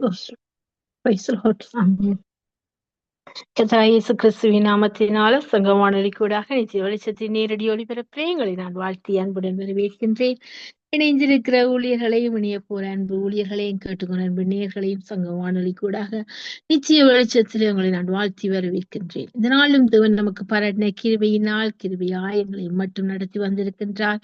Praise the Lord. Amen. கர்த்தராகிய இயேசு கிறிஸ்துவின் நாமத்தினால சங்க வானொலி கூடாக நித்திய வெளிச்சத்தின் நேரடி ஒளிபரப்பை உங்களை நான் வாழ்த்தி அன்புடன் வரவேற்கின்றேன். இணைந்திருக்கிற ஊழியர்களையும் இணைய போற அன்பு ஊழியர்களையும் கேட்டுக்கொண்ட அன்பு நேயர்களையும் சங்க வானொலி கூடாக நிச்சய வெளிச்சத்திலே உங்களை நான் வாழ்த்தி வரவேற்கின்றேன். இந்த நாளும் தேவன் நமக்கு பாராட்டின கிருபையினால் கிருபையாய் எங்களை மட்டும் நடத்தி வந்திருக்கின்றார்.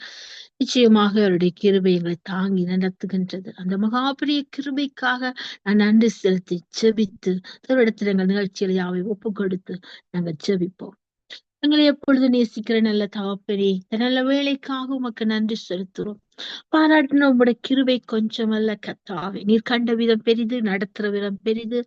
நிச்சயமாக அவருடைய கிருபை எங்களை தாங்கி நடத்துகின்றது. அந்த மகாபெரிய கிருபைக்காக நான் நன்றி செலுத்தி ஜெபித்து தேவனிடத்தில் எங்கள் நிகழ்ச்சிகளை யாவை ஒப்பு கொடுத்து நாங்கள் ஜெபிப்போம். எங்களை எப்பொழுது நேசிக்கிற நல்ல தகப்பனே, இந்த நல்ல வேலைக்காக உமக்கு நன்றி செலுத்துறோம். பாராட்டின உங்களுடைய கிருபை கொஞ்சமல்ல கர்த்தாவே. நீர் கண்ட விதம் பெரிது, நடத்துற விதம் பெரிது.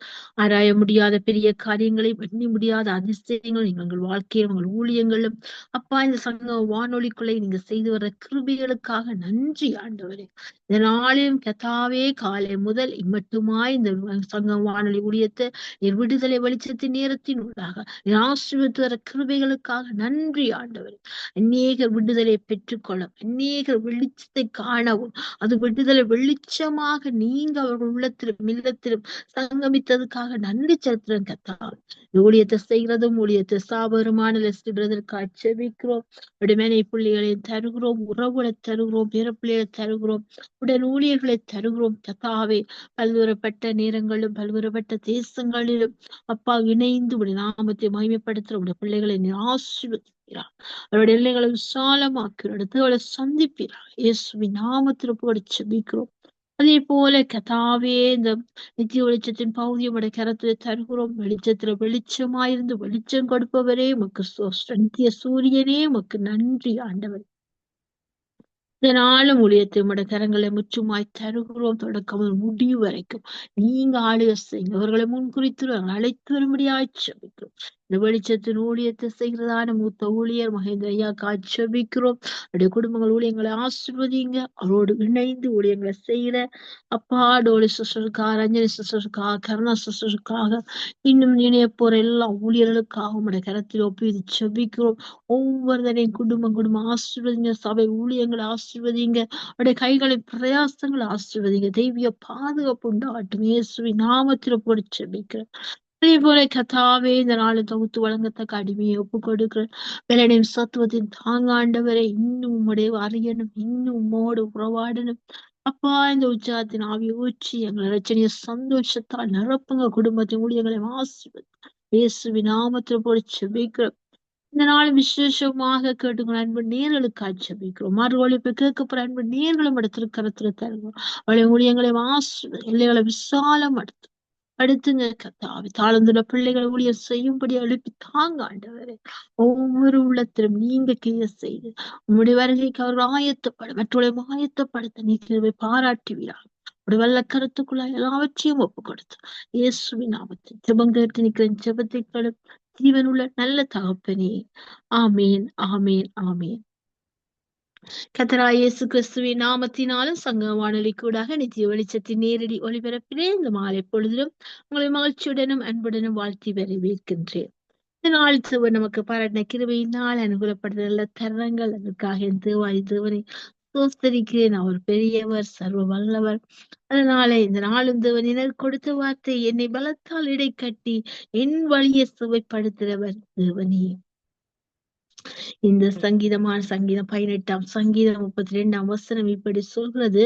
ஆராய முடியாத பெரிய காரியங்களை, எண்ணி முடியாத அதிசயங்கள் எங்கள் வாழ்க்கையிலும் உங்கள் ஊழியங்களும் அப்பா இந்த சங்க வானொலிக்குள்ளே நீங்க செய்து வர்ற கிருபைகளுக்காக நன்றி ஆண்டவரே. இந்த நாளிலும் கர்த்தாவே காலை முதல் இம்மட்டுமாய் இந்த சங்க வானொலி ஊழியத்தை நீர் விடுதலை வெளிச்சத்தின் நேரத்தின் உள்ளாக நீர் ஆசீர்வதித்து வர கிருபைகளுக்காக நன்றி ஆண்டவரே. அநேகர் விடுதலை பெற்றுக்கொள்ளும், அநேகர் வெளிச்சத்தை காணவும், அது விடுதலை வெளிச்சமாக நீங்க அவர்கள் உள்ளத்திலும் இல்லத்திலும் சங்கமித்ததுக்காக நன்றி செலுத்துறேன் கர்த்தாவே. ஊழியத்தை செய்கிறதும் ஊழியத்தை சாபகரமான லெஸ்லி பிரதற்காக ஜெபிக்கிறோம். விடுமனை பிள்ளைகளை தருகிறோம், உறவுகளை தருகிறோம், பேர பிள்ளைகளை தருகிறோம், உடன் ஊழியர்களை தருகிறோம் கர்த்தாவே. பல்வேறுபட்ட நேரங்களிலும் பல்வேறுபட்ட தேசங்களிலும் அப்பா இணைந்து உடைய நாமத்தை மகிமைப்படுத்துற உடைய பிள்ளைகளை நீ ஆசீர்வதிக்கிறார். அவருடைய எல்லைகளை விசாலமாக்குற இடத்துகளை சந்திப்பீரா. இயேசுவின் நாமத்தில் போடி ஜெபிக்கிறோம். அதே போல கர்த்தாவே இந்த நித்திய வெளிச்சத்தின் பகுதியை உடைய கரத்துல தருகிறோம். வெளிச்சத்துல வெளிச்சமாயிருந்து வெளிச்சம் கொடுப்பவரே உமக்கு நித்திய சூரியனே உமக்கு நன்றி ஆண்டவர். இதனாலும் ஊழியத்தை உடைய கரங்களை முற்றுமாய் தருகிறோம். தொடக்கம் முடிவு வரைக்கும் நீங்க ஆளுக செய்யுங்க. அவர்களை முன்குறித்து அழைத்து வரும்படியாய் ஜெபிக்கிறோம். இந்த வெளிச்சத்தின் ஊழியத்தை செய்கிறதான மூத்த ஊழியர் மகேந்திர ஐயா ஜெபிக்கிறோம். அவருடைய குடும்பங்கள் ஊழியங்களை ஆசீர்வதிங்க. அவரோடு இணைந்து ஊழியங்களை செய்கிற அப்பா டோலி சிஸ்டருக்காக, ரஞ்சனி சிஸ்டருக்காக, கருணா சிஸ்டருக்காக, இன்னும் இணைய போற எல்லா ஊழியர்களுக்காக உடைய கரத்தில் ஒப்பி ஜெபிக்கிறோம். ஒவ்வொருத்தரையும் குடும்பம் ஆசீர்வதிங்க. சபை ஊழியங்களை ஆசீர்வதிங்க. அவருடைய கைகளின் பிரயாசங்களை ஆசீர்வதிங்க. தெய்வீக பாதுகாப்பு உண்டாகட்டும். இயேசுவின் நாமத்தில் போட்டு ஜெபிக்கிறேன். அதே போல கர்த்தாவே இந்த நாளை தொகுத்து வழங்கத்தக்க அடிமையை ஒப்பு கொடுக்கிறேன். வேலனையும் சத்துவத்தின் தாங்காண்டவரை இன்னும் உம்முடைய அறியணும், இன்னும் உம்மோடு உறவாடணும். அப்பா இந்த உற்சாகத்தின் ஆவியை ஊற்றி எங்களை ரச்சனைய சந்தோஷத்தால் நிரப்புங்க. குடும்பத்தின் ஊழியர்களை ஆசீர்வதி இயேசுவின் நாமத்தில் போட்டு ஜெபிக்கிறேன். இந்த நாள் விசேஷமாக கேட்டுக்கொள்ள அன்பு நேர்களுக்காக ஜெபிக்கிறோம். மறுவழிப்பு கேட்கப்படுற அன்பு நேர்களும் இடத்திற்கரத்துல தருவோம். அவளை ஊழியங்களை எல்லைகளை விசாலம் அடுத்துங்க கர்த்தாவே. தாழ்ந்துள்ள பிள்ளைகளை ஊழியர் செய்யும்படி எழுப்பி தாங்க ஆண்டவரே. ஒவ்வொரு உள்ளத்திலும் நீங்க கிரிய செய்து உம்முடைய வருகைக்கு அவர் மற்றவர்களை ஆயத்தப்படுத்த நீ கிருபை பாராட்டுவீராக. உடைய வல்ல கருத்துக்குள்ள எல்லாவற்றையும் ஒப்பு கொடுத்து இயேசுவின் நாமத்தில் ஜெபம் கேட்டு நிற்கிற ஜெபத்தை ஜீவனுள்ள நல்ல தகப்பனே. ஆமேன், ஆமேன், ஆமேன். கர்த்தராகிய இயேசு கிறிஸ்துவின் நாமத்தினாலும் சங்க வானொலி கூடாக நித்திய வெளிச்சத்தின் நேரடி ஒளிபரப்பிலே இந்த மாலை பொழுதிலும் உங்களை மகிழ்ச்சியுடனும் அன்புடனும் வாழ்த்தி வரவேற்கின்றேன். இந்த நாள் தேவன் நமக்கு பாராட்டின கிருபையினால் அனுகூலப்படுத்த தருணங்கள் அதற்காக என் தேவனை சோஸ்தரிக்கிறேன். அவர் பெரியவர், சர்வ வல்லவர். அதனால இந்த நாளும் தேவன் எனக்கு கொடுத்த வார்த்தை, என்னை பலத்தால் இடை கட்டி என் வழியை சுவைப்படுத்துகிறவர் தேவனே. இந்த சங்கீதம் 18 சங்கீதம் 32 இப்படி சொல்கிறது,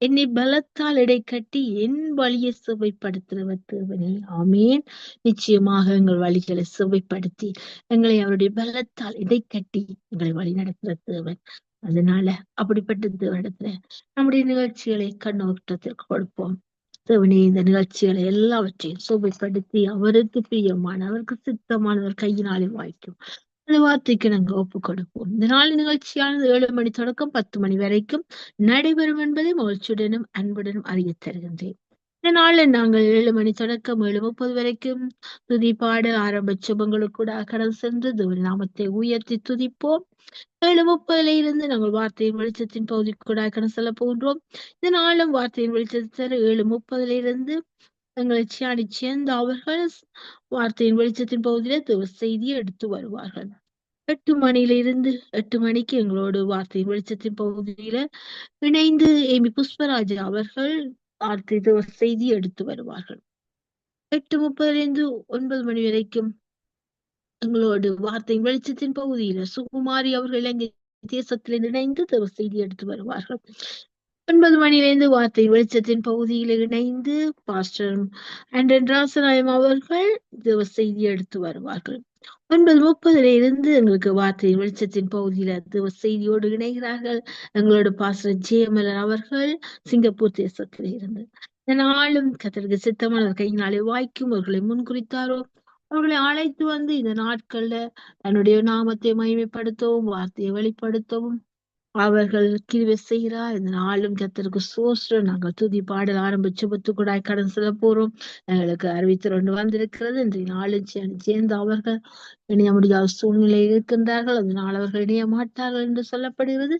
என்னை பலத்தால் இடை கட்டி என் வழியை சுவைப்படுத்துகிறவர் தேவனே. ஆமேன். நிச்சயமாக எங்கள் வழிகளை சுவைப்படுத்தி எங்களை அவருடைய பலத்தால் இடை கட்டி எங்களை வழி நடத்துகிற தேவன். அதனால அப்படிப்பட்ட தேவனிடத்துல நம்முடைய நிகழ்ச்சிகளை கண்ணோட்டத்திற்கு கொடுப்போம். தேவனே இந்த நிகழ்ச்சிகளை எல்லாவற்றையும் சுவைப்படுத்தி அவருக்கு பிரியமான, அவருக்கு சித்தமானவர் கையினாலே வாய்க்கும் அந்த வார்த்தைக்கு நாங்கள் ஒப்பு கொடுப்போம். இந்த நாள் நிகழ்ச்சியானது 7 மணி தொடக்கம் 10 மணி வரைக்கும் நடைபெறும் என்பதை மகிழ்ச்சியுடனும் அன்புடனும் அறிய தருகின்றேன். இந்த நாள்ல நாங்கள் 7 மணி தொடக்கம் 7:30 வரைக்கும் துதிப்பாடு ஆரம்ப சுபங்களுக்கு கூட கடந்து சென்று தேவன் நாமத்தை உயர்த்தி துதிப்போம். 7:30 இருந்து நாங்கள் வார்த்தையின் வெளிச்சத்தின் பகுதிக்கு கூட கடந்து செல்ல போகின்றோம். இந்த நாளும் வார்த்தையின் வெளிச்சத்தை 7:30 இருந்து எங்களை சேர்ந்த அவர்கள் வார்த்தையின் வெளிச்சத்தின் பகுதியில தேவ செய்தியை எடுத்து வருவார்கள். 8 மணியிலிருந்து 8 மணிக்கு எங்களோடு வார்த்தையின் வெளிச்சத்தின் பகுதியில இணைந்து ஏமி புஷ்பராஜ் அவர்கள் வார்த்தை செய்தி எடுத்து வருவார்கள். 8:30 9 மணி வரைக்கும் எங்களோடு வார்த்தை வெளிச்சத்தின் பகுதியில சுகுமாரி அவர்கள் இலங்கை தேசத்தில் இணைந்து தேவ செய்தி எடுத்து வருவார்கள். 9 மணியிலிருந்து வார்த்தை வெளிச்சத்தின் பகுதியில் இணைந்து பாஸ்டர் ஆண்டன் ராசநாயம் அவர்கள் தேவ செய்தி எடுத்து வருவார்கள். 9:30 இருந்து எங்களுக்கு வார்த்தை வெளிச்சத்தின் பகுதியில தேவ செய்தியோடு இணைகிறார்கள் எங்களோட பாஸ்டர் ஜெயமலன் அவர்கள் சிங்கப்பூர் தேசத்தில் இருந்து. இந்த நாளும் கத்தருக்கு சித்தமான கையினாலே வாய்க்கும் அவர்களை முன்குறித்தாரோ அவர்களை அழைத்து வந்து இந்த நாட்கள்ல தன்னுடைய நாமத்தை மகிமைப்படுத்தவும் வார்த்தையை வெளிப்படுத்தவும் அவர்கள் கிருபை செய்கிறார். இந்த நாளும் கத்தருக்கு சோஸ்திரம். நாங்கள் துதி பாடல் ஆரம்பிச்சு பத்துக்கூடாய் கடன் செல்ல போறோம். எங்களுக்கு அறிவித்து வந்திருக்கிறது. இன்றைய நாளும் சேர்ந்து அவர்கள் இணைய முடியாத சூழ்நிலையில் இருக்கின்றார்கள். அதனால் அவர்கள் இணைய மாட்டார்கள் என்று சொல்லப்படுகிறது.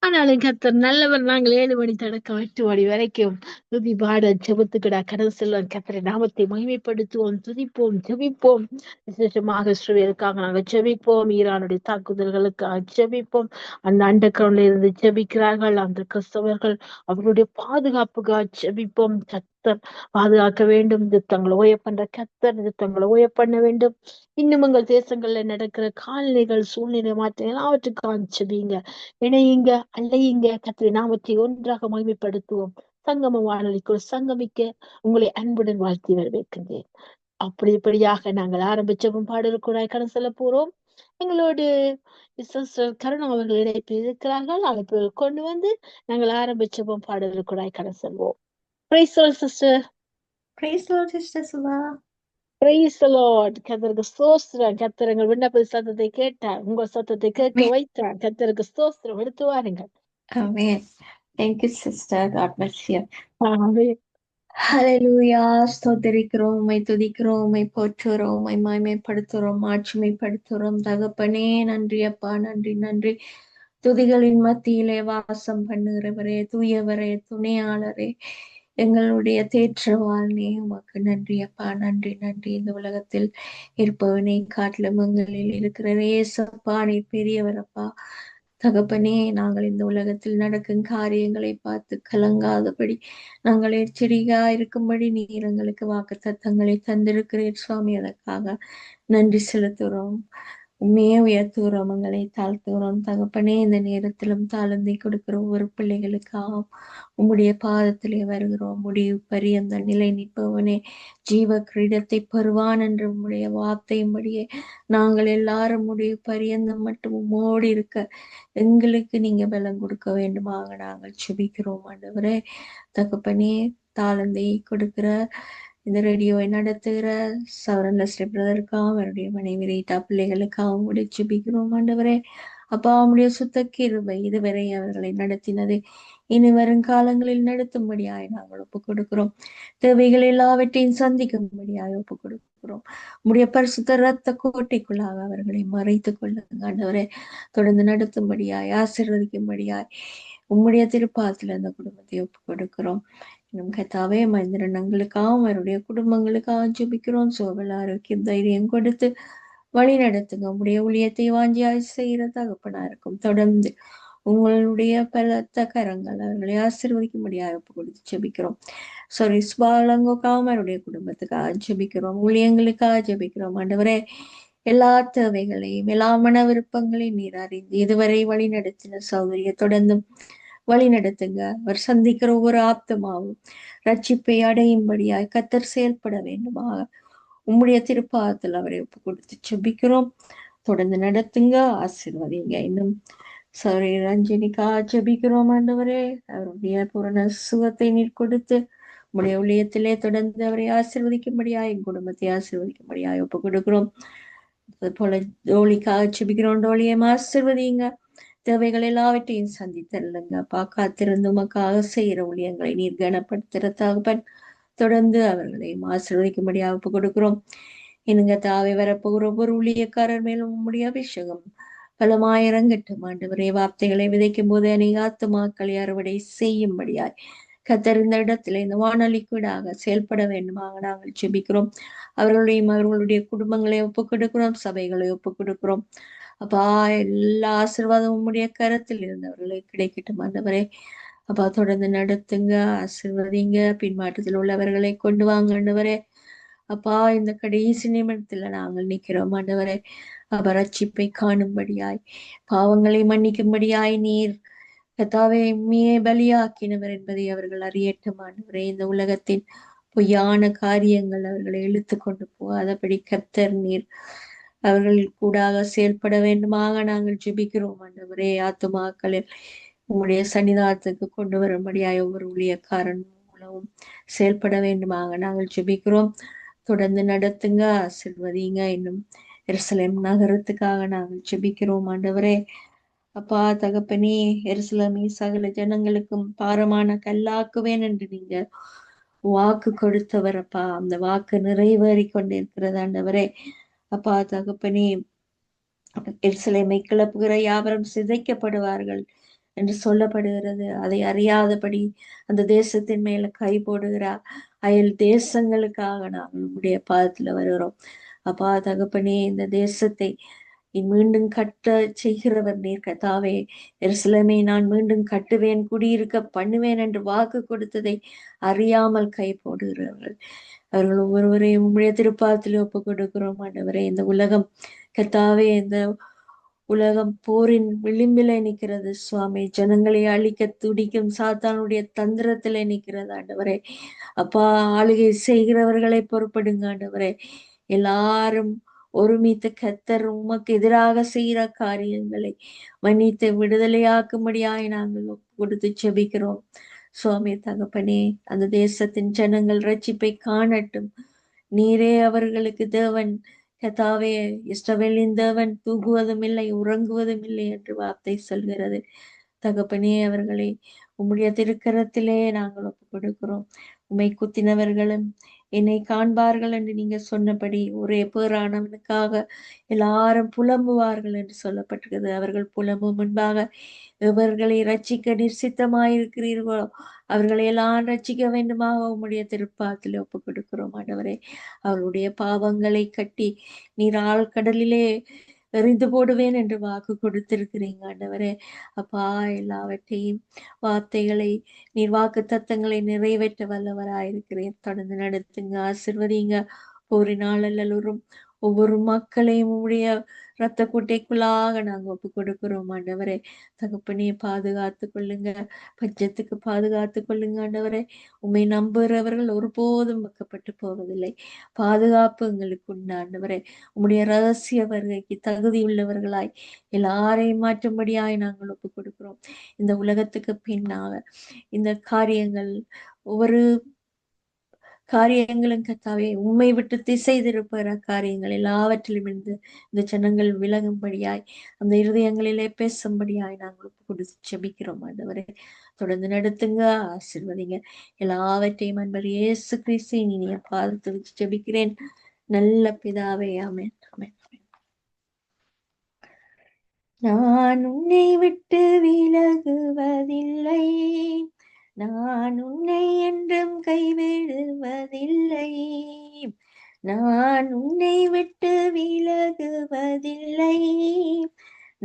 ஆனாலும் கர்த்தர் நல்லவர். நாங்கள் 7 மணி தொடக்கம் 8 மணி வரைக்கும் துதி பாட ஜெபத்துக்கிடா கடந்து செல்வோம். கர்த்தரை நாமத்தை மகிமைப்படுத்துவோம், துதிப்போம், ஜெபிப்போம். விசேஷமாக இஸ்ரவேலுக்காக நாங்கள் ஜெபிப்போம். ஈரானுடைய தாக்குதல்களுக்காக ஜெபிப்போம். அந்த அண்டர்கிரவுண்ட்ல இருந்து ஜெபிக்கிறார்கள் அந்த கிறிஸ்தவர்கள். அவர்களுடைய பாதுகாப்புக்காக ஜெபிப்போம். கர்த்தர் பாதுகாக்க வேண்டும். யுத்தங்களை ஓய பண்ற கர்த்தர் யுத்தங்களை ஓய பண்ண வேண்டும். இன்னும் உங்கள் தேசங்கள்ல நடக்கிற காலநிலைகள் சூழ்நிலை மாற்றம் எல்லாவற்றுக்காக ஜெபிங்க. இணையுங்க, அல்லையுங்க. கர்த்தருடைய நாமத்தை ஒன்றாக மகிமைப்படுத்துவோம். சங்கம வானொலிக்குள் சங்கமிக்க உங்களை அன்புடன் வாழ்த்தி வரவேற்கின்றேன். இப்படியாக நாங்கள் ஆரம்பிச்சவும் பாடலுக்குள்ளாய் கடன் செல்ல போறோம். எங்களோடு சிஸ்டர் கருணா அவர்கள் இணைப்பில் இருக்கிறார்கள். அழைப்புகள் கொண்டு வந்து நாங்கள் ஆரம்பிச்சவும் பாடலுக்குள்ளாய் கடன் செல்வோம். Praise the Lord sister. Praise the Lord sister Subha. Praise the Lord. கர்த்தருக்கு ஸ்தோத்திரம். கர்த்தர் எங்கள் விண்ணப்ப சத்தத்தை கேட்டார், உங்கள் சத்தத்தை கேட்க வைத்தார். கர்த்தருக்கு ஸ்தோத்திரம். எடுத்து வாருங்கள். ஆமென். Thank you sister. God bless you. ஆமென். ஹல்லேலூயா. ஸ்தோத்திரிக்கிறோம், உம்மை துதிக்கிறோம், உம்மை போற்றுகிறோம், உம்மை மகிமைப்படுத்துகிறோம், மாட்சிமைப்படுத்துகிறோம். தகப்பனே நன்றி அப்பா, நன்றி நன்றி. துதிகளின் மத்தியிலே வாசம் பண்ணுகிறவரே, தூயவரே, துணையாளரே, எங்களுடைய தேற்றவாளனே, உமக்கு நன்றி அப்பா, நன்றி நன்றி. இந்த உலகத்தில் இருப்பவனை காட்டிலும் எங்களில் இருக்கிற ஏசப்பா நீ பெரியவர் அப்பா. தகப்பனே, நாங்கள் இந்த உலகத்தில் நடக்கும் காரியங்களை பார்த்து கலங்காதபடி நாங்கள் எச்சரிக்கையா இருக்கும்படி நீர் எங்களுக்கு வாக்கு தத்தங்களை தந்திருக்கிறீர் சுவாமி. அதற்காக நன்றி செலுத்துகிறோம். உண்மையே உயர்த்துகிறோம், எங்களை தாழ்த்துகிறோம். தகப்பனே, இந்த நேரத்திலும் தாழ்ந்தை கொடுக்கிற ஒவ்வொரு பிள்ளைகளுக்காகவும் உம்முடைய பாதத்திலே வருகிறோம். முடிவு பரியந்த நிலை நிற்பவனே, ஜீவ கிரீடத்தை பெறுவான் என்று உம்முடைய வார்த்தையும்படியே நாங்கள் எல்லாரும் முடிவு பரியந்தம் மட்டும் உம்மோடு இருக்க எங்களுக்கு நீங்க பலம் கொடுக்க வேண்டுமாக நாங்கள் செபிக்கிறோம் ஆண்டவரே. தகப்பனே, தாளந்தை கொடுக்கிற இந்த ரேடியோவை நடத்துகிற சவரன் லஸ்ரி பிரதருக்காகவும் அவருடைய மனைவி ரீட்டா பிள்ளைகளுக்காகவும் கூட ஜெபிக்கிறோம் ஆண்டவரே. அப்பா, அவனுடைய சுத்த கிருபை இதுவரை அவர்களை நடத்தினது இனி வரும் காலங்களில் நடத்தும்படியாய் நாங்கள் ஒப்புக் கொடுக்கிறோம். தேவைகள் எல்லாவற்றையும் சந்திக்கும்படியாய் ஒப்புக் கொடுக்கிறோம். உம்முடைய பரிசுத்த ரத்த கோட்டைக்குள்ளாக அவர்களை மறைத்துக் கொள்ளுங்க ஆண்டவரே. தொடர்ந்து நடத்தும்படியாய் ஆசீர்வதிக்கும்படியாய் உம்முடைய திருப்பாதத்தில் அந்த குடும்பத்தை ஒப்புக் கொடுக்கிறோம். இன்னும் கத்தாவே மந்திரணங்களுக்காகவும் அவருடைய குடும்பங்களுக்காக ஜெபிக்கிறோம். சோபல் ஆரோக்கியம் தைரியம் கொடுத்து வழி நடத்துங்க. உங்களுடைய ஊழியத்தை வாஞ்சியாய் செய்கிற தகப்பனா இருக்கும். தொடர்ந்து உங்களுடைய பலத்த கரங்கள் அவர்களை ஆசீர்வதிக்கும்படியாக ஒப்பு கொடுத்து ஜெபிக்கிறோம். ஸ்பாலங்கோக்காகவும் அவருடைய குடும்பத்துக்காக ஜெபிக்கிறோம். ஊழியங்களுக்காக ஜெபிக்கிறோம் ஆண்டவரே. எல்லா தேவைகளையும் எல்லா மன விருப்பங்களையும் நீர் அறிந்து இதுவரை வழி நடத்தின சௌகரிய தொடர்ந்தும் வழி நடத்துங்க. அவர் சந்திக்கிற ஒவ்வொரு ஆப்தமாவும் ரட்சிப்பை அடையும்படியாய் கத்தர் செயல்பட வேண்டுமாக உம்முடைய திருப்பாதத்தில் அவரை ஒப்பு கொடுத்து ஜெபிக்கிறோம். தொடர்ந்து நடத்துங்க, ஆசீர்வதிங்க. இன்னும் சரி ரஞ்சனிக்கா ஜெபிக்கிறோம் ஆண்டவரே. அவருடைய பூரண சுகத்தை நீர் கொடுத்து உம்முடைய ஊழியத்திலே தொடர்ந்து அவரை ஆசீர்வதிக்கும்படியாய் என் குடும்பத்தை ஆசீர்வதிக்கும்படியாய் ஒப்பு கொடுக்கிறோம். அது போல டோலிக்காக ஜெபிக்கிறோம். டோலியை ஆசீர்வதிங்க. தேவைகள் எல்லாவற்றையும் சந்தித்தருளுங்க. காத்திருந்து உமக்காக செய்கிற ஊழியங்களை நீர் கனப்படுத்துகிற தகப்பன் தொடர்ந்து அவர்களை ஆசீர்வதிக்கும்படியாக ஒப்புக் கொடுக்கிறோம். இனுங்க தாவை வரப்போகிற ஒவ்வொரு ஊழியக்காரர் மேலும் உம்முடைய அபிஷேகம் பலமாயிரங்கட்டும் ஆண்டவரே. வார்த்தைகளை விதைக்கும் போது அநேக ஆத்துமாக்களை அறுவடை செய்யும்படியாய் கத்தர் இந்த இடத்துல இந்த வானொலிக்கூடாக செயல்பட வேண்டுமாக நாங்கள் ஜெபிக்கிறோம். அவர்களுடைய குடும்பங்களை ஒப்புக் கொடுக்கிறோம், சபைகளை ஒப்புக் கொடுக்கிறோம். அப்பா, எல்லா ஆசீர்வாதமும் உம்முடைய கரத்தில் இருந்தவர்களை கிடைக்கட்டும் ஆண்டவரே. அப்பா தொடர்ந்து நடத்துங்க, ஆசீர்வதிங்க, பின்மாற்றத்தில் உள்ளவர்களை கொண்டு வாங்க ஆண்டவரே. அப்பா இந்த கடைசி நிமிடத்துல நாங்கள் நிக்கிறோம் ஆண்டவரே. அப்ப ரட்சிப்பை காணும்படியாய், பாவங்களை மன்னிக்கும்படியாய் நீர் கர்த்தாவே உம்மையே பலியாக்கினவர் என்பதை அவர்கள் அறியட்டும் ஆண்டவரே. இந்த உலகத்தின் பொய்யான காரியங்கள் அவர்களை இழுத்து கொண்டு போகாதபடி கர்த்தர் நீர் அவர்கள் கூடாக செயல்பட வேண்டுமாக நாங்கள் ஜெபிக்கிறோம் ஆண்டவரே. ஆத்துமாக்களில் உம்முடைய சன்னிதானத்துக்கு கொண்டு வரும்படியாய் ஒவ்வொரு ஊழியக்காரன் மூலமும் செயல்பட வேண்டுமாக நாங்கள் ஜெபிக்கிறோம். தொடர்ந்து நடத்துங்க, ஆசீர்வதிங்க. இன்னும் எருசலேம் நகரத்துக்காக நாங்கள் ஜெபிக்கிறோம் ஆண்டவரே. அப்பா தகப்பனே, எருசலேமை சகல ஜனங்களுக்கும் பாரமான கல்லாக்குவேன் என்று நீங்க வாக்கு கொடுத்தவர் அப்பா. அந்த வாக்கு நிறைவேறி கொண்டிருக்கிறது ஆண்டவரே. அப்பா தகப்பனே, எருசலேமை கிளப்புகிற யாவரும் சிதைக்கப்படுவார்கள் என்று சொல்லப்படுகிறது. அதை அறியாதபடி அந்த தேசத்தின் மேல கை போடுகிறார். அயல் தேசங்களுக்காக நாங்கள் உங்களுடைய பாதத்துல வருகிறோம். அப்பா தகப்பனே, இந்த தேசத்தை மீண்டும் கட்ட செய்கிறவர் நீர் கர்த்தாவே. எருசலேமை நான் மீண்டும் கட்டுவேன், குடியிருக்க பண்ணுவேன் என்று வாக்கு கொடுத்ததை அறியாமல் கை போடுகிறார்கள். அவர்கள் ஒவ்வொருவரையும் உம்முடைய திருப்பாதத்தில் ஒப்பு கொடுக்கிறோம் ஆண்டவரே. இந்த உலகம் கர்த்தாவே, இந்த உலகம் போரின் விளிம்பில நிற்கிறது சுவாமி. ஜனங்களை அழிக்க துடிக்கும் சாத்தானுடைய தந்திரத்திலே நிற்கிறது ஆண்டவரே. அப்பா ஆளுகை செய்கிறவர்களை பொறுப்படுங்க ஆண்டவரே. எல்லாரும் ஒருமித்து கர்த்தர் உமக்கு எதிராக செய்கிற காரியங்களை மன்னித்து விடுதலையாக்கும்படியாய் நாங்கள் கொடுத்து செபிக்கிறோம் சுவாமி தகப்பனே. அந்த தேசத்தின் ஜனங்கள் ரட்சிப்பை காணட்டும். நீரே அவர்களுக்கு தேவன் கர்த்தாவே. இஸ்ரவேலின் தேவன் தூங்குவதும் இல்லை உறங்குவதும் இல்லை என்று வார்த்தை சொல்கிறது தகப்பனே. அவர்களை உம்முடைய திருக்கரத்திலே நாங்கள் ஒப்புக் கொடுக்கிறோம். உம்மை குத்தினவர்களும் என்னை காண்பார்கள் என்று நீங்க சொன்னபடி ஒரே பேரானவனுக்காக எல்லாரும் புலம்புவார்கள் என்று சொல்லப்பட்டிருக்கிறது. அவர்கள் புலம்பும் முன்பாக இவர்களை ரட்சிக்க நிர்சித்தமாயிருக்கிறீர்களோ அவர்களை எல்லாம் ரட்சிக்க வேண்டுமாக உம்முடைய திருப்பாதத்தில் ஒப்புக் கொடுக்கிறோம் ஆண்டவரே. அவருடைய பாவங்களை கட்டி நீர் ஆழ்கடலிலே எறிந்து போடுவேன் என்று வாக்கு கொடுத்திருக்கிறீங்க ஆண்டவரே. அப்பா எல்லாவற்றையும் வார்த்தைகளை நீர் வாக்கு தத்தங்களை நிறைவேற்ற வல்லவராயிருக்கிறேன். தொடர்ந்து நடத்துங்க, ஆசிர்வதிங்க. போரினால் எல்லோரும் ஒவ்வொரு மக்களையும் உடைய இரத்த கோட்டைக்குள்ளாக நாங்க ஒப்பு கொடுக்கிறோம் ஆண்டவரே. தகப்பனே பாதுகாத்து கொள்ளுங்க, பட்சத்துக்கு பாதுகாத்து கொள்ளுங்க ஆண்டவரே. உம்மை நம்புகிறவர்கள் ஒருபோதும் வெக்கப்பட்டு போவதில்லை. பாதுகாப்பு எங்களுக்கு உண்டு ஆண்டவரே. உம்முடைய ரகசிய வருகைக்கு தகுதி உள்ளவர்களாய் எல்லாரையும் மாற்றும்படியாய் நாங்கள் ஒப்பு கொடுக்கிறோம். இந்த உலகத்துக்கு பின்னாக இந்த காரியங்கள் ஒவ்வொரு காரியங்களும் கர்த்தாவே உம்மை விட்டு திசை திருப்புகிற காரியங்கள் எல்லாவற்றிலும் இருந்து இந்த ஜனங்கள் விலகும்படியாய் அந்த இருதயங்களிலே பேசும்படியாய் நாங்கள் கொடுத்து செபிக்கிறோம் ஆண்டவரே. தொடர்ந்து நடத்துங்க, ஆசீர்வதிங்க. எல்லாவற்றையும் அன்பர் இயேசு கிறிஸ்து இனிய பாதத்தை வச்சு செபிக்கிறேன் நல்ல பிதாவே, ஆமென் ஆமென். நான் உன்னை விட்டு விலகுவதில்லை, நான் உன்னை என்றும் கைவிடுவதில்லை, நான் உன்னை விட்டு விலகுவதில்லை,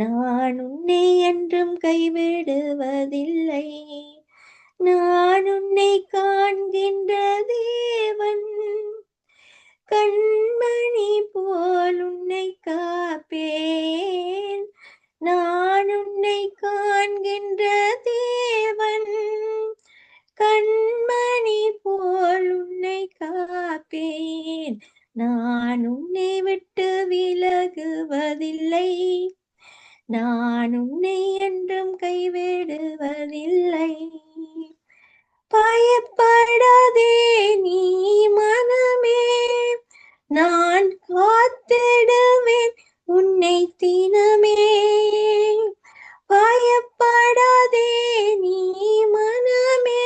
நான் உன்னை என்றும் கைவிடுவதில்லை, நான் உன்னை காண்கின்ற தேவன், கண்மணி போல் உன்னை காப்பேன், நான் உன்னை காண்கின்ற தேவன், கண்மணி போல் உன்னை காப்பேன், நான் உன்னை விட்டு விலகுவதில்லை, நான் உன்னை என்றும் கைவிடுவதில்லை. பயப்படாதே நீ மனமே, நான் காத்திடுவேன் உன்னை தினமே. பயப்படாதே நீ மனமே,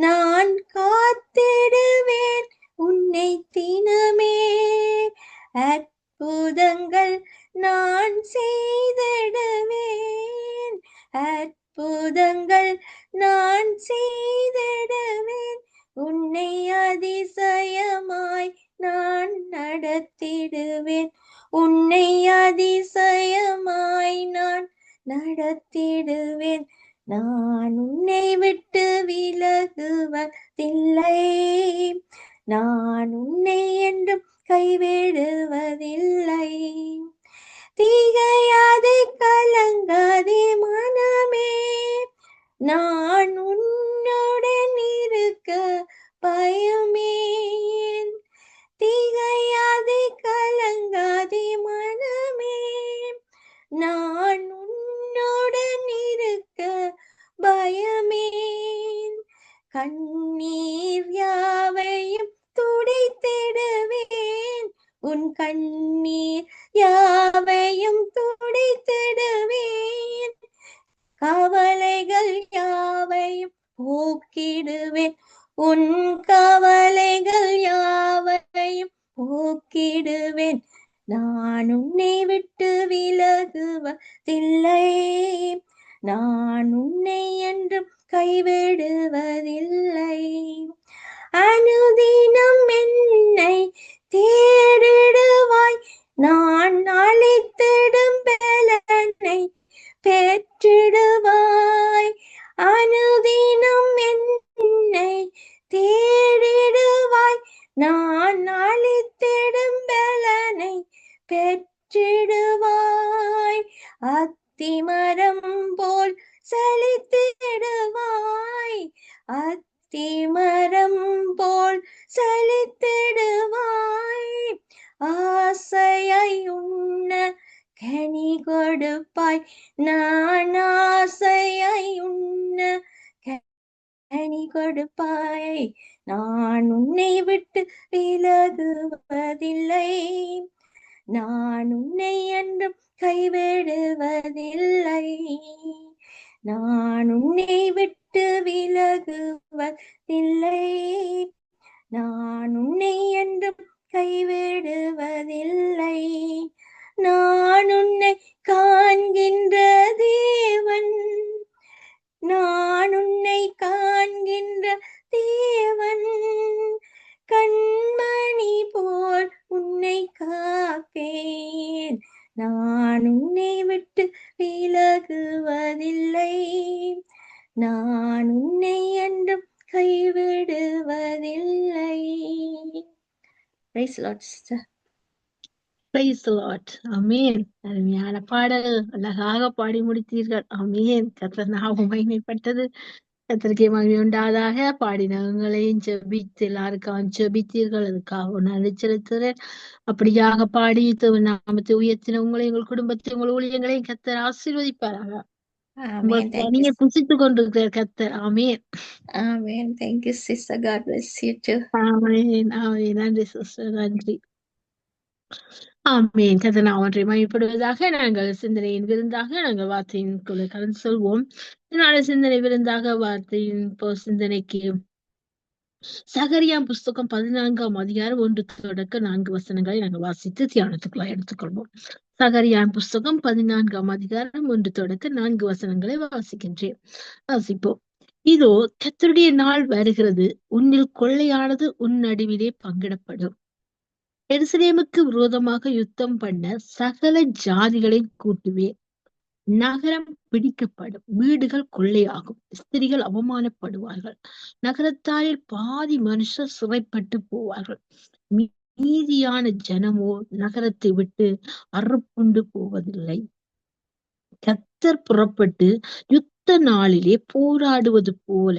நான் காத்திடுவேன் உன்னை தினமே. அற்புதங்கள் நான் செய்திடுவேன், அற்புதங்கள் நான் செய்திடுவேன், உன்னை அதிசயமாய் நான் நடத்திடுவேன், உன்னை அதிசயமாய் நான் நடத்திடுவேன், நான் நான் உன்னை என்றும் கைவிடுவதில்லை. திகையாதே கலங்காதே மனமே, நான் உன்னுடன் இருக்க பயமேன். திகையாதே கலங்காதே மனமே, நான் உன்னுடன் இருக்க பயமேன். கண்ணீர் யாவையும் துடைத்திடுவேன், உன் கண்ணீர் யாவையும் துடைத்திடுவேன். கவலைகள் யாவையும் போக்கிடுவேன், உன் கவலைகள் யாவையும் போக்கிடுவேன். நான் உன்னை விட்டு விலகுவதில்லை, நான் உன்னை என்றும் கைவிடுவதில்லை. அனுதினம் என்னை தேடிடுவாய், நான் அழைத்திடும் பலனை பெற்றிடுவாய். அனுதினம் என்னை தேடிடுவாய், நான் அழைத்திடும் பலனை பெற்றிடுவாய். அத்திமரம் போல் செழித்திடுவாய், அத்திமரம் போல் செழித்திடுவாய். ஆசையாய் உண்ண கனி கொடுப்பாய், நான் ஆசையாய் உண்ண கனி கொடுப்பாய். நான் உன்னை விட்டு விலகுவதில்லை, நான் உன்னை என்றும் கைவிடுவதில்லை. நான் உன்னை விட்டு விலகுவதில்லை, நான் உன்னை என்றும் கைவிடுவதில்லை. நான் உன்னை காண்கின்ற தேவன், நான் உன்னை காண்கின்ற தேவன். கண்மணி போல் உன்னை காப்பேன், நான் உன்னை விட்டு விலகுவதில்லை, நான் உன்னை என்றும் கைவிடுவதில்லை. Praise the Lord, sister. Praise the Lord. ஆமென். அருமையான பாடல், அழகாக பாடி முடித்தீர்கள். ஆமென். கர்த்தர் நாமம் மகிமைப்பட்டது. கர்த்தருக்கே மகிமை உண்டாதாக. பாடினவங்களையும் ஜெபித்து எல்லாருக்காக ஜெபித்தீர்கள், அதுக்காக நன்றி செலுத்துகிறேன். அப்படியாக பாடி நாமத்தை உயர்த்தின உங்களை, உங்கள் குடும்பத்தை, உங்கள் ஊழியங்களையும் கர்த்தர் ஆசீர்வதிப்பாராக. Amen. Thank நீங்க you. புசித்துக் கொண்டிருக்கிற கர்த்தர். ஆமென். Amen. Thank you, sister. God bless you too. ஆமென். ஆமென். நன்றி சிஸ்டர், நன்றி. ஆமென். கர்த்தர் நாமத்தை மகிமைப்படுவதாக. நாங்கள் சிந்தனையின் விருந்தாக நாங்கள் வார்த்தையின்குள்ளே கடந்து செல்வோம். இதனால சிந்தனை விருந்தாக வார்த்தையின் சிந்தனைக்கு சகரியா புஸ்தகம் 14ஆம் அதிகாரம் 1 தொடக்க 4 வசனங்களை நாங்கள் வாசித்து தியானத்துக்குள்ள எடுத்துக்கொள்வோம். சகரியா புஸ்தகம் 14ஆம் அதிகாரம் 1 தொடக்க 4 வசனங்களை வாசிப்போம். இதோ கர்த்தருடைய நாள் வருகிறது, உன்னில் கொள்ளையானது உன் நடுவிலே பங்கிடப்படும். எருசலேமுக்கு விரோதமாக யுத்தம் பண்ண சகல ஜாதிகளை கூட்டுவேன். நகரம் பிடிக்கப்படும், வீடுகள் கொள்ளையாகும், ஸ்திரிகள் அவமானப்படுவார்கள், நகரத்தாரில் பாதி மனுஷர் சிறைப்பட்டு போவார்கள். மீதியான ஜனமோ நகரத்தை விட்டு அறுப்புண்டு போவதில்லை. கர்த்தர் புறப்பட்டு யுத்த நாளிலே போராடுவது போல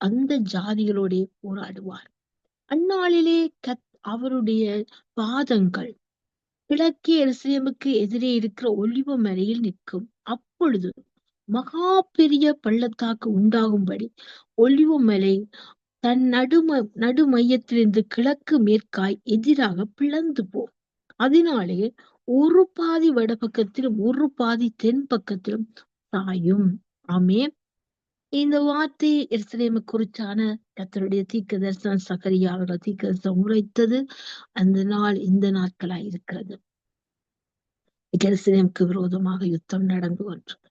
அந்த ஜாதிகளோட போராடுவார். அந்நாளிலே அவருடைய பாதங்கள் கிழக்கே எருசலேமுக்கு எதிரே இருக்கிற ஒலிவ மலையில் நிற்கும். அப்பொழுது மகா பெரிய பள்ளத்தாக்கு உண்டாகும்படி ஒலிவ மலை தன் நடுமையத்திலிருந்து கிழக்கு மேற்காய் எதிராக பிளந்து போம். அதனாலே ஒரு பாதி வடபக்கத்திலும் ஒரு பாதி தென் பக்கத்திலும் சாயும். ஆமென். இந்த வார்த்தை எருசலேமை குறித்தான கர்த்தருடைய தீர்க்கதரிசனம் சகரியா அவர்கள் தீர்க்கதரிசனம் உரைத்தது அந்த நாள் இந்த நாட்களாய் இருக்கிறது. எருசலேமுக்கு விரோதமாக யுத்தம் நடந்து கொண்டிருக்கு.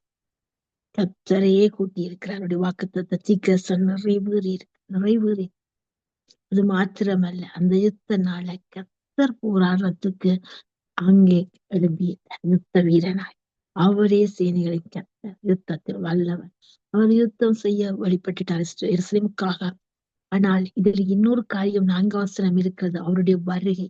கர்த்தரையே கூட்டியிருக்கிறார். அவருடைய வாக்குத்தத்த தீர்க்கதரிசனம் நிறைவேறி அது மாத்திரமல்ல, அந்த யுத்த நாள கர்த்தர் போராடுறதுக்கு அங்கே எழும்பிய யுத்த வீரனாய் அவரே சேனைகளின் கர்த்தர், யுத்தத்தில் வல்லவர். அவர் யுத்தம் செய்ய வழிபட்டுட்டார் எருசலேமுக்காக. ஆனால் இதில் இன்னொரு காரியம் 4 வசனம் இருக்கிறது, அவருடைய வருகை.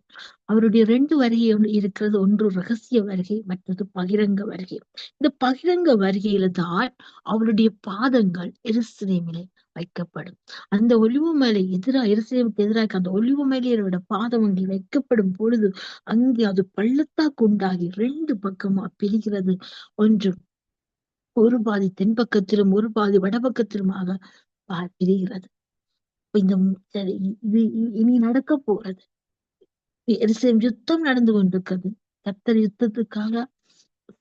அவருடைய 2 வருகை இருக்கிறது. ஒன்று ரகசிய வருகை, மற்றது பகிரங்க வருகை. இந்த பகிரங்க வருகையில தான் அவருடைய பாதங்கள் எருசலேமிலே வைக்கப்படும். அந்த ஒலிவு மலை எருசலேமுக்கு எதிராக அந்த ஒலிவு மலையோட பாதம் அங்கே வைக்கப்படும் பொழுது அங்கே அது பள்ளத்தாக்கு உண்டாகி 2 பக்கமா பிரிகிறது. ஒன்று ஒரு பாதி தென்பக்கத்திலும் ஒரு பாதி வடபக்கத்திலுமாக பிரிகிறது. இந்த சரி, இது இனி நடக்க போறது. எருசலேம் யுத்தம் நடந்து கொண்டிருக்கிறது. கர்த்தர் யுத்தத்துக்காக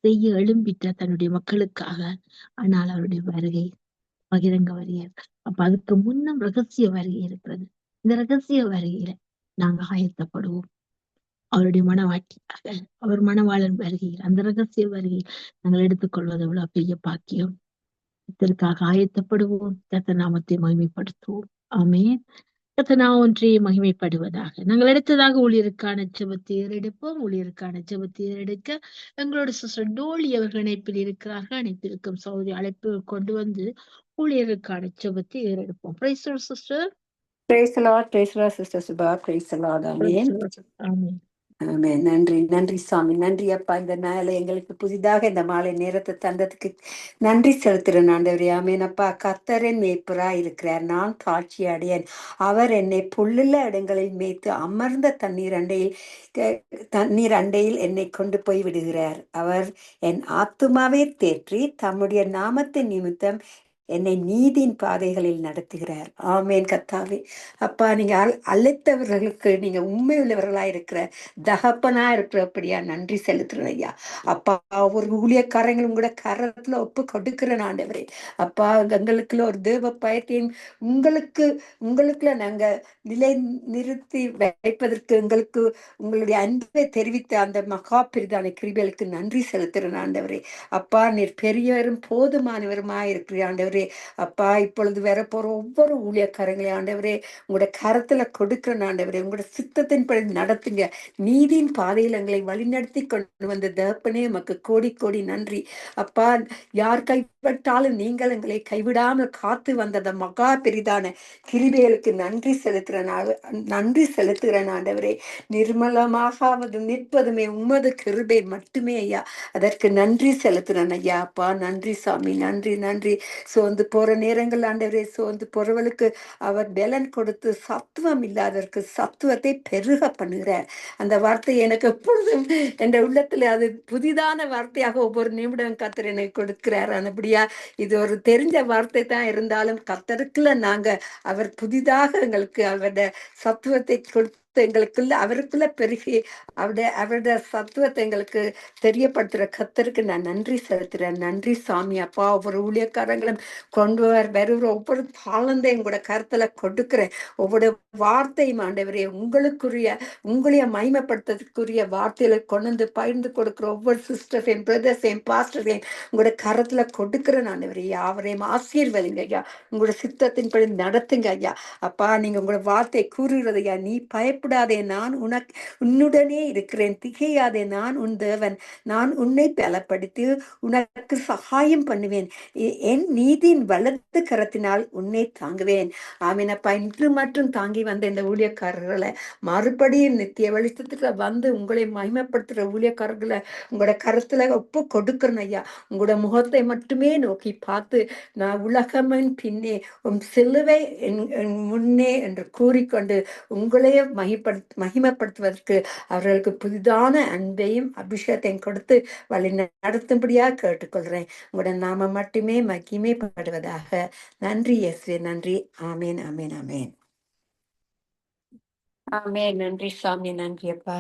செய்ய எழும்பிட்ட தன்னுடைய மக்களுக்காக. ஆனால் அவருடைய வருகை பகிரங்க வருகை. அப்ப அதுக்கு முன்னம் ரகசிய வருகை இருக்கிறது. இந்த ரகசிய வருகையில நாங்க ஆயத்தப்படுவோம். அவருடைய மனவாட்டியாக, அவர் மணவாளன் வருகையில், அந்த ரகசிய வருகையில் நாங்கள் எடுத்துக்கொள்வது எவ்வளவு பெரிய பாக்கியம். இதற்காக ஆயத்தப்படுவோம். கர்த்தர் நாமத்தை மகிமைப்படுத்துவோம். ஆமென். கர்த்தர் நாமம் ஒன்றே மகிமைப்படுவதாக. நாங்கள் அடுத்ததாக ஊழியருக்கான ஜெபத்தை ஏறெடுப்போம். ஊழியருக்கான ஜெபத்தை ஏறெடுக்க எங்களோட சிஸ்டர் டோலி அவர்கள் இணைப்பில் இருக்கிறார்கள். இணைப்பிருக்கும் சகோதரி அழைப்பு கொண்டு வந்து ஊழியருக்கான ஜெபத்தை ஏறெடுப்போம். Praise the Lord sister. Praise the Lord, Sister Subha. Praise the Lord. Amen. ஆமென். ஆமென். நன்றி நன்றி சாமி. நன்றி அப்பா, இந்த நாளை எங்களுக்கு புதிதாக இந்த மாலை நேரத்தை தந்ததுக்கு நன்றி செலுத்துறேன் ஆண்டவரே. ஆமென் அப்பா. கர்த்தரின் மேய்ப்பரா இருக்கிறார், நான் தாட்சி அடையேன். அவர் என்னை புல்லுள்ள இடங்களில் மேய்த்து அமர்ந்த தண்ணீர் அண்டையில் என்னை கொண்டு போய் விடுகிறார். அவர் என் ஆத்துமாவை தேற்றி தம்முடைய நாமத்தின் நிமித்தம் என்னை நீதியின் பாதைகளில் நடத்துகிறார். ஆமேன் கத்தாவே. அப்பா, நீங்க அழைத்தவர்களுக்கு நீங்க உண்மை உள்ளவர்களா இருக்கிற தகப்பனா இருக்கிறபடியா நன்றி செலுத்துறேன் ஐயா. அப்பா, ஒரு ஊழியக்காரங்களும் கூட கரத்துல ஒப்பு கொடுக்கிறேன் ஆண்டவரே. அப்பா, எங்களுக்குள்ள ஒரு தேவ பயத்தையும் உங்களுக்குள்ள நாங்க நிலை நிறுத்தி வைப்பதற்கு எங்களுக்கு உங்களுடைய அன்பை தெரிவித்த அந்த மகா பிரிதான கிருபைகளுக்கு நன்றி செலுத்துறேன் ஆண்டவரே. அப்பா, நீர் பெரியவரும் போதுமானவருமா இருக்கிற ஆண்டவரே. அப்பா, இப்பொழுது வர போற ஒவ்வொரு ஊழியக்காரங்களையும் ஆண்டவரே உங்களோட கரத்துல கொடுக்கிற ஆண்டவரே, உங்களோட சித்தத்தின்படி நடத்துங்க. நீதியின் பாதையில் எங்களை வழிநடத்தி கொண்டு வந்த தகப்பனே, உமக்கு கோடி கோடி நன்றி. அப்பா, யார் கைப்பட்டாலும் நீங்கள் எங்களை கைவிடாமல் காத்து வந்த மகா பெரிதான கிருபைகளுக்கு நன்றி செலுத்துகிறேன் ஆண்டவரே. நிர்மலமாக நிற்பதுமே உமது கிருபை மட்டுமே ஐயா. அதற்கு நன்றி செலுத்துறேன் ஐயா. அப்பா, நன்றி சாமி. நன்றி நன்றி. சோர்ந்து போற நேரங்கள் ஆண்டவரே, சோர்ந்து போறவளுக்கு அவர் பலன் கொடுத்து சத்துவம் இல்லாதவருக்கு சத்துவத்தை பெருக பண்ணுகிறார். அந்த வார்த்தை எனக்கு எப்பொழுதும் என்ற உள்ளத்துல அது புதிதான வார்த்தையாக ஒவ்வொரு நிமிடம் கர்த்தர் எனக்கு கொடுக்கிறார். அப்படியா, இது ஒரு தெரிஞ்ச வார்த்தை தான் இருந்தாலும் கர்த்தருக்குள்ள நாங்க அவர் புதிதாக எங்களுக்கு அவருடைய சத்துவத்தை கொடுத்து எங்களுக்குள்ள அவருக்குள்ள பெருகி அவருடைய சத்துவத்தை எங்களுக்கு தெரியப்படுத்துற கர்த்தருக்கு நான் நன்றி செலுத்துறேன். நன்றி சாமி. அப்பா, ஒவ்வொரு ஊழியக்காரங்களும் கொண்டு வருகிற ஒவ்வொரு தாளந்தையும் கூட கருத்துல கொடுக்கிறேன். ஒவ்வொரு வார்த்தையும் ஆண்டவரே உங்களைய மகிமைப்படுத்துறதுக்குரிய வார்த்தைகளை கொண்டு வந்து பகிர்ந்து கொடுக்குற ஒவ்வொரு சிஸ்டர்ஸையும் பிரதர்ஸையும் பாஸ்டர்ஸையும் உங்களோட கரத்துல கொடுக்கிறேன் ஆண்டவரே. அவரையும் ஆசீர்வதிங்க ஐயா. உங்களோட சித்தத்தின்படி நடத்துங்க ஐயா. அப்பா, நீங்க உங்களோட வார்த்தை கூறுகிறது ஐயா. நீ பயப்படாதே, நான் உன்னுடனே இருக்கிறேன். திகையாதே, நான் உன் தேவன். நான் உன்னை பலப்படுத்தி உனக்கு சகாயம் பண்ணுவேன். என் நீதியின் வலது கரத்தினால் உன்னை தாங்குவேன். ஆமீனப்பா. இன்று மற்றும் தாங்கி வந்த இந்த ஊழியக்காரர்களை மறுபடியும் நித்திய வெளிச்சத்துக்கு வந்து உங்களை மகிமைப்படுத்துற ஊழியக்காரர்களை உங்களோட கருத்துல ஒப்பு கொடுக்கணும் ஐயா. உங்களோட முகத்தை மட்டுமே நோக்கி பார்த்து, நான் உலகமின் பின்னே உன் சிலுவை முன்னே என்று கூறிக்கொண்டு உங்களையே மகிமைப்படுத்துவதற்கு அவர்களுக்கு புதிதான அன்பையும் அபிஷேகத்தையும் கொடுத்து வழி நடத்தும்படியா கேட்டுக்கொள்றேன். உங்களோட நாம மட்டுமே மகிமைப்படுவதாக. நன்றி இயேசுவே. நன்றி. ஆமேன் ஆமேன் ஆமேன் ஆமேன். நன்றி சாமி. நன்றி அப்பா.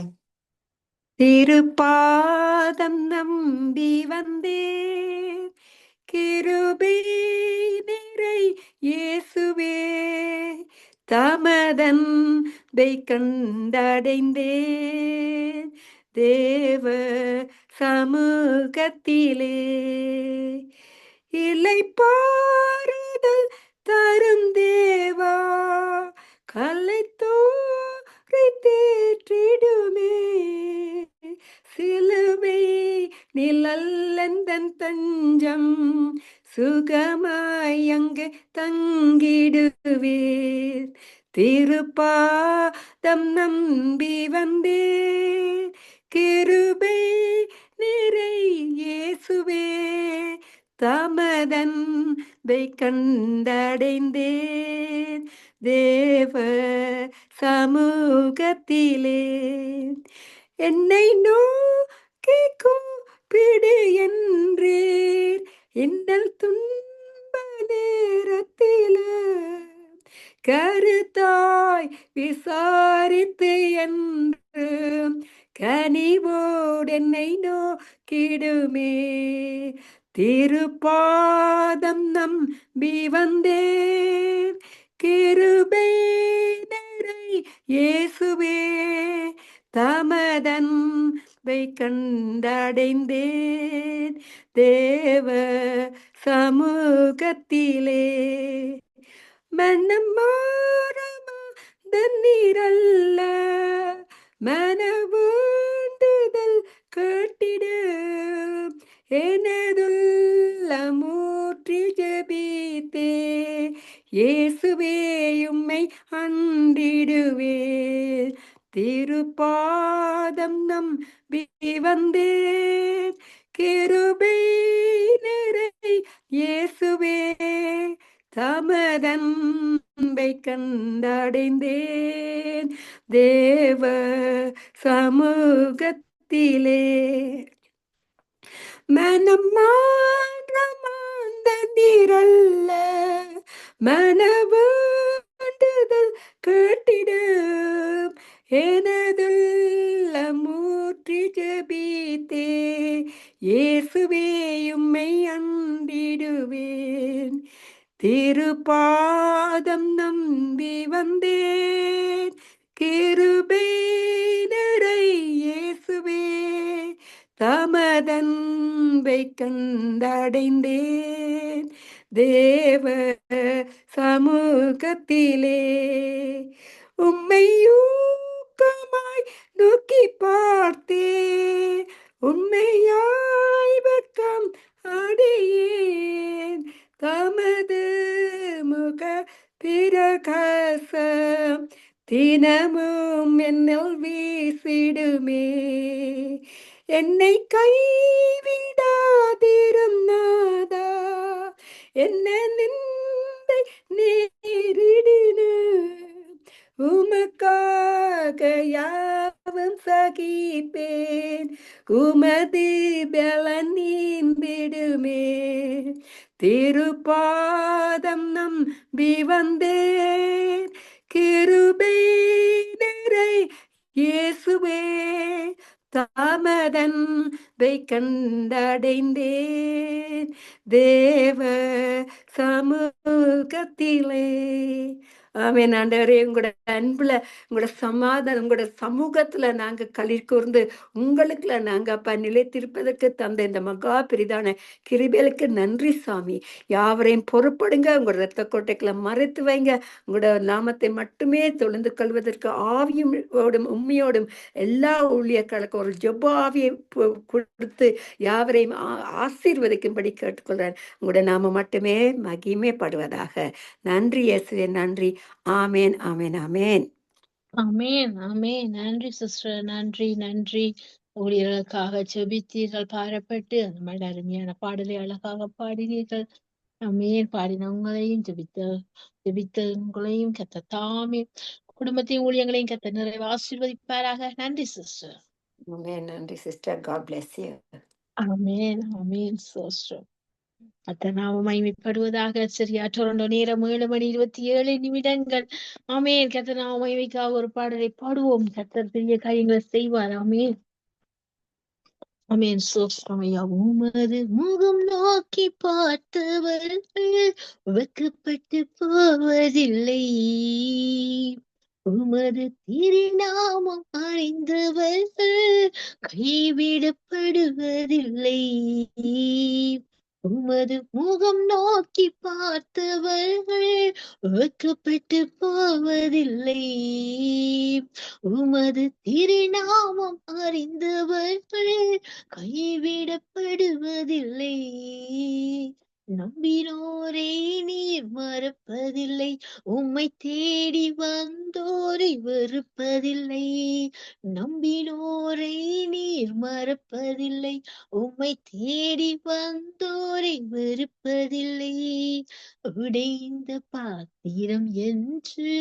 திருப்பாதம் நம்பி வந்தேன், கிருபை நிறை இயேசுவே, தமதன்பை கண்டடைந்தேன் தேவ சமூகத்திலே. இளைப்பாறுதல் தரும் தேவா, கலைத்தோரை தேற்றிடுமே. சிலுவை நிழல்ல எந்தன் தஞ்சம் சுகமாய் அங்கு தங்கிடுவேன். திருப்பாதம் நம்பி வந்தேன். கிருபை நிறை இயேசுவே தமதன்பை கண்டடைந்தேன். தேவ சமூகத்திலே என்னை நோக்கி கூப்பிடு என்றீர். இன்னல் துன்ப நேரத்தில கருத்தாய் விசாரித்து என்று கனிவோடு என்னை நோக்கிடுமே. திருப்பாதம் நம்பி வந்தேன். கிருபை நிறை இயேசுவே தமதன்பை கண்டடைந்தேன். தேவ சமூகத்திலே மனம் மாறமா தண்ணீரல்ல மனவுண்டுதல் கேட்டிடு. எனதுள்ள மூற்றி ஜெபித்தே இயேசுவே உம்மை அண்டிடுவே. திருப்பாதம் நம்பி வந்தேன். கிருபை நிறை இயேசுவே தமதன்பை கண்டடைந்தேன். தேவ சமூகத்திலே மனம் மாந்த நீரல்ல மனவாண்டுதல் கேட்டிடும். எனதுள்ள மூற்றி ஜெபித்தே இயேசுவே உம்மை அண்டிடுவேன். திருப்பாதம் நம்பி வந்தேன். கிருபை நிறை இயேசுவே தமதன்பை கண்டடைந்தேன். தேவ சமூகத்திலே உம்மை ஊக்கமாய் நோக்கி பார்த்தே. உண்மையாய் வெட்கம் அடையேன். தமது முக பிரகாசம் தினமும் என்னில் வீசிடுமே. என்னை கைவிடாதிரும் நாதா என்ன நிந்தை நேரிடினு. உமக்காக யாவும் சகிப்பேன். உமது பலன் நீந்திடுமே. திருப்பாதம் நம்பி வந்தேன். கிருபை நிறை இயேசுவே தாமதன்பை கண்டடைந்தேன். தேவ சமூகத்திலே. ஆமென். ஆண்டவரே, உங்களோட அன்புல உங்களோட சமாதானம் உங்களோட சமூகத்துல நாங்க களி கூர்ந்து உங்களுக்குள்ள நாங்க அப்பா நிலைத்திருப்பதற்கு தந்த இந்த மகா பெரிதான கிருபைகளுக்கு நன்றி சாமி. யாவரையும் பொறுப்படுங்க. உங்களோட ரத்த கோட்டைக்குள்ள மறைத்து வைங்க. உங்களோட நாமத்தை மட்டுமே தொழுந்து கொள்வதற்கு ஆவியோடும் உண்மையோடும் எல்லா ஊழியர்களுக்கும் ஒரு ஜெப ஆவியை கொடுத்து யாவரையும் ஆசீர்வதிக்கும்படி கேட்டுக்கொள்றேன். உங்களோட நாம மட்டுமே மகிமைப்படுவதாக. நன்றி இயேசுவே, நன்றி. ஆமேன், ஆமேன், ஆமேன். ஆமென், ஆமென். நன்றி சிஸ்டர், நன்றி, நன்றி. ஊழியர்களுக்காக ஜெபித்தீர்கள், பாரப்பட்டு அந்த மாதிரி அருமையான பாடலை அழகாக பாடினீர்கள். ஆமென். பாடினவங்களையும் ஜெபித்த உங்களையும் கர்த்தர் தாமே குடும்பத்தையும் ஊழியங்களையும் கர்த்தர் நிறைவு ஆசீர்வதிப்பாராக. நன்றி சிஸ்டர். ஆமென். நன்றி sister. God bless you. Amen, amen sister. கர்த்தர் மகிமைப்படுவதாக. சரியா டொரண்டோ நேரம் 7:27. ஆமென். கர்த்தர் மகிமைக்காக ஒரு பாடலை பாடுவோம். கர்த்தர் பெரிய காரியங்களை செய்வார். ஆமென், ஆமென். சோஸ்திரமையா. உமது முகம் நோக்கி பார்த்தவர்கள் வெட்கப்பட்டு போவதில்லை. உமது திருநாமம் அறிந்தவர்கள் கைவிடப்படுவதில்லை. உமது முகம் நோக்கி பார்த்தவர்கள் வெட்கப்பட்டு போவதில்லை. உமது திருநாமம் அறிந்தவர்கள் கைவிடப்படுவதில்லை. நம்பினோரை நீர் மறப்பதில்லை. உம்மை தேடி வந்தோரை வெறுப்பதில்லை. நம்பினோரை நீர் மறப்பதில்லை. உம்மை தேடி வந்தோரை வெறுப்பதில்லை. உடைந்த பாத்திரம் என்று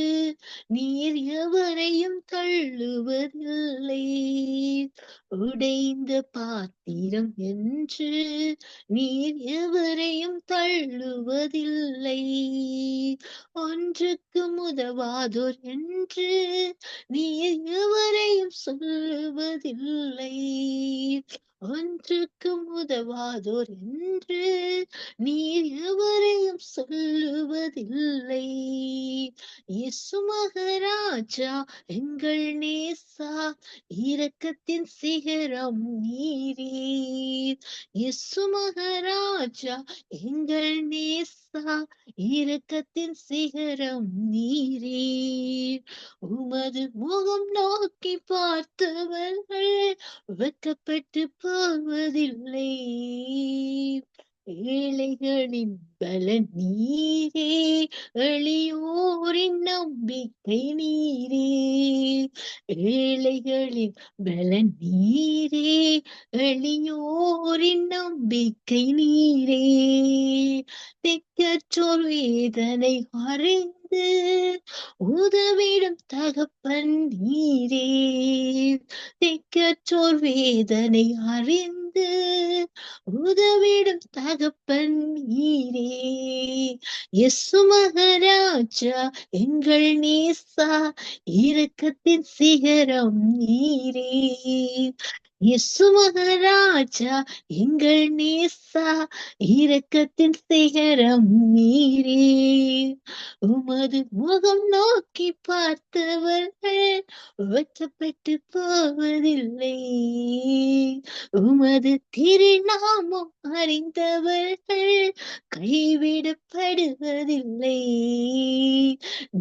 நீர் எவரையும் தள்ளுவதில்லை. உடைந்த பாத்திரம் என்று நீர் எவரையும் தள்ளுவதில்லை. ஒன்றுக்கு உதவாதோர் என்று நீர் எவரையும் சொல்லுவதில்லை. ஒன்றுக்கு உதவாதோர் என்று நீர் எவரையும் சொல்லுவதில்லை. இயேசு மகாராஜா எங்கள் நேசா இரக்கத்தின் சிகரம் நீரே. இயேசு மகாராஜா எங்கள் நேசா இரக்கத்தின் சிகரம் நீரே. உமது முகம் நோக்கி பார்த்தவர்கள் வெட்கப்பட்டு போவதில்லை. ஏழைகளின் பலன் நீரே, எளியோரின் நம்பிக்கை நீரே. ஏழைகளின் பலன் நீரே, எளியோரின் நம்பிக்கை நீரே. திக்கற்றோர் வேதனை அறிந்து உதவிடும் தகப்பன் நீரே. திக்கற்றோர் வேதனை அறிந்து உதவிடும் தகப்பன் நீரே. இயேசு மகாராஜா எங்கள் நேசா இரக்கத்தின் சிகரம் நீரே. இயேசு மகாராஜா எங்கள் நேசா இரக்கத்தின் சிகரம் நீரே. உமது முகம் நோக்கி பார்த்தவர்கள் வெட்கப்பட்டு போவதில்லை. உமது திருநாமம் அறிந்தவர்கள் கைவிடப்படுவதில்லை.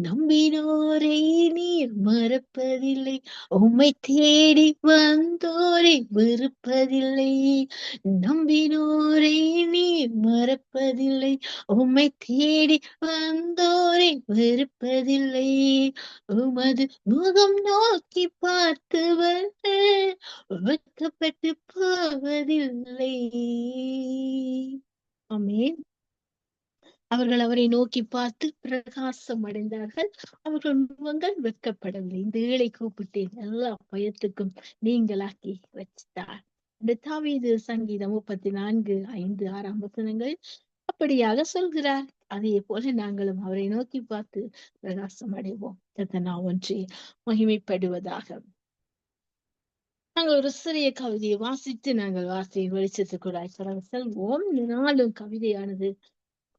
நம்பினோரை நீர் மறப்பதில்லை. உம்மை தேடி வந்தோரை வெறுப்பதில்லை. நம்பினோரை நீர் மறப்பதில்லை. உம்மை தேடி வந்தோரை வெறுப்பதில்லை. உமது முகம் நோக்கி பார்த்தவர்கள் வெட்கப்பட்டு போவதில்லை. ஆமென். அவர்கள் அவரை நோக்கி பார்த்து பிரகாசம் அடைந்தார்கள். அவர்கள் முகங்கள் வெட்கப்படவில்லை. இந்த ஏழை கூப்பிட்டேன், எல்லா பயத்துக்கும் நீங்களாக்கி வச்சிட்டார். இந்த தாவீது சங்கீதம் 34:5-6 வசனங்கள் அப்படியாக சொல்கிறார். அதே போல நாங்களும் அவரை நோக்கி பார்த்து பிரகாசம் அடைவோம். நான் ஒன்றே மகிமைப்படுவதாக. நாங்கள் ஒரு சிறிய கவிதையை வாசித்து நாங்கள் வாசியின் வெளிச்சத்துக்குள்ளாய் கடந்து செல்வோம். நாளும் கவிதையானது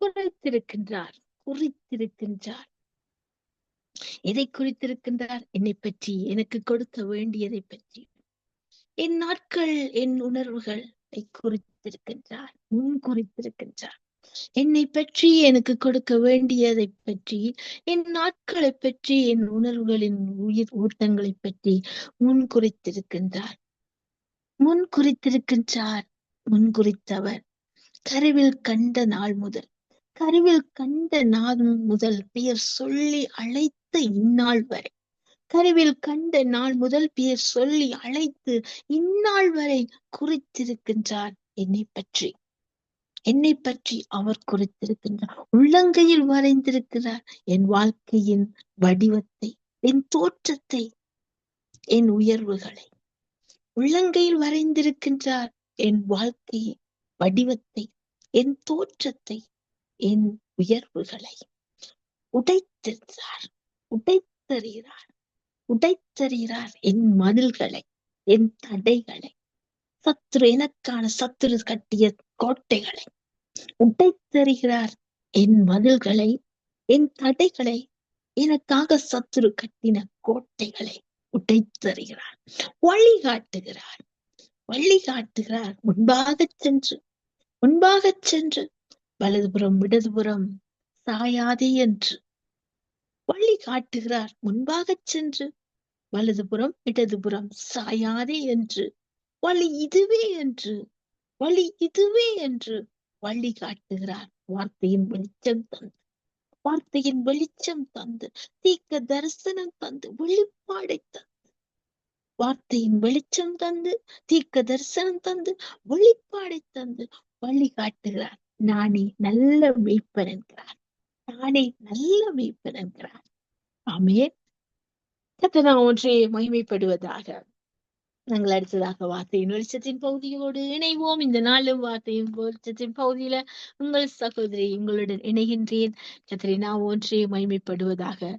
குறித்திருக்கின்றார். எதை குறித்திருக்கின்றார்? என்னை பற்றி, எனக்கு கொடுக்க வேண்டியதை பற்றி, என் நாட்கள், என் உணர்வுகள் குறித்திருக்கின்றார், முன் குறித்திருக்கின்றார். என்னை பற்றி, எனக்கு கொடுக்க வேண்டியதை பற்றி, என் நாட்களை பற்றி, என் உணர்வுகளின் உயிர் ஊட்டங்களை பற்றி முன் குறித்திருக்கின்றார். முன் குறித்தவர் கருவில் கண்ட நாள் முதல் பெயர் சொல்லி அழைத்த இந்நாள் வரை, கருவில் கண்ட நாள் முதல் பெயர் சொல்லி அழைத்து இந்நாள் வரை குறித்திருக்கின்றார். என்னை பற்றி அவர் குறித்திருக்கின்றார். உள்ளங்கையில் வரைந்திருக்கிறார் என் வாழ்க்கையின் வடிவத்தை, என் தோற்றத்தை, என் உயர்வுகளை. உள்ளங்கையில் வரைந்திருக்கின்றார் என் வாழ்க்கையின் வடிவத்தை, என் தோற்றத்தை, என் உயர்வுகளை. உடைத்தறிகிறார் என் மதில்களை, என் தடைகளை, எனக்கான சத்துரு கட்டிய கோட்டைகளை. உடைத்தறிகிறார் என் மதில்களை, என் தடைகளை, எனக்காக சத்துரு கட்டின கோட்டைகளை உடைத்தறிகிறார். வழிகாட்டுகிறார். முன்பாக சென்று முன்பாகச் சென்று வலதுபுறம் இடதுபுறம் சாயாதே என்று வழி காட்டுகிறார். முன்பாகச் சென்று வலதுபுறம் இடதுபுறம் சாயாதே என்று வழி இதுவே என்று வழி காட்டுகிறார். வார்த்தையின் வெளிச்சம் தந்து தீர்க்க தரிசனம் தந்து வெளிப்பாடை தந்து வார்த்தையின் வெளிச்சம் தந்து தீர்க்க தரிசனம் தந்து வெளிப்பாடை தந்து வழி காட்டுகிறார். நானே நல்ல மெய்ப்பன் என்கிறார். ஆமென். கர்த்தர் நாமம் ஒன்றே மகிமைப்படுவதாக. நாங்கள் அடுத்ததாக வார்த்தையின் வெளிச்சத்தின் பகுதியோடு இணைவோம். இந்த நாளும் வார்த்தையின் வெளிச்சத்தின் பகுதியில உங்கள் சகோதரி உங்களுடன் இணைகின்றேன். கர்த்தரின் நாமம் ஒன்றே மகிமைப்படுவதாக.